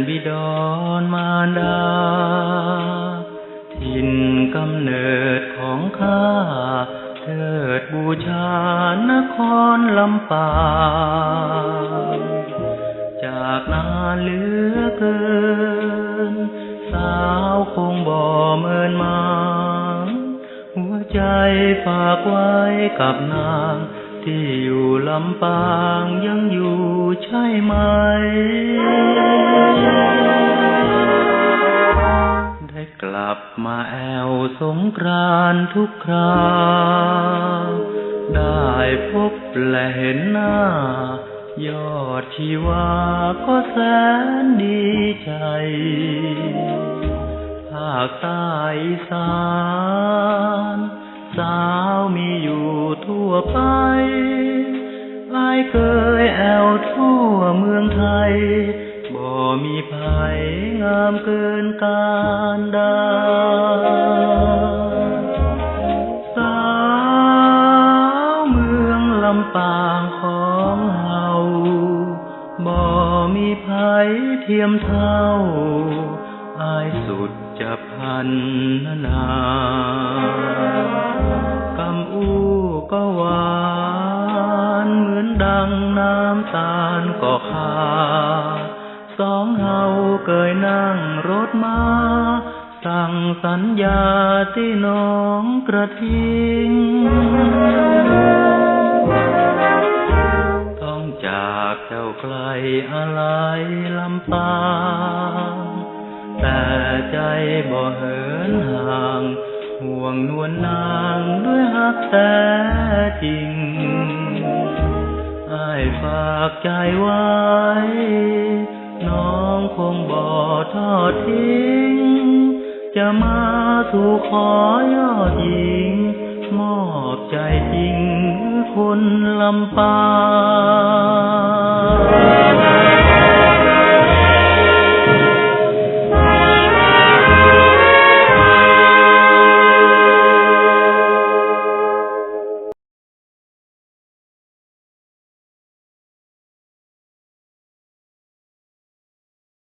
บิดรมารดาถิ่นกำเนิดของข้าเทิดบูชานครลำปางจากนานเหลือเกินสาวคงบ่เมินมางหัวใจฝากไว้กับนางที่อยู่ลำปางยังอยู่ใช่ไหมได้กลับมาแอวสงกรานต์ทุกคราได้พบและเห็นหน้ายอดชีวาก็แสนดีใจภาคใต้อีสานสาวมีอยู่ทั่วไปอ้ายเคยแอวทั่วเมืองไทยบ่มีไผงามเกินการดาสาวเมืองลำปางของเฮาบ่มีไผเทียมเท่าอ้ายสุดจะพันนากำอู้ก็หวานเหมือนดังน้ำตาลก็ขาสองเฮาเคยนั่งรถมาสั่งสัญญาที่น้องกระทิงต้องจากเจ้าไกลอะไรลำปางแต่ใจบ่เหินห่างห่วงนวลนางด้วยฮักแท้จริงอ้ายฝากใจไว้น้องคงบ่ทอดทิ้งจะมาสู่ขอยอดหญิงมอบใจจริงคนลำปาง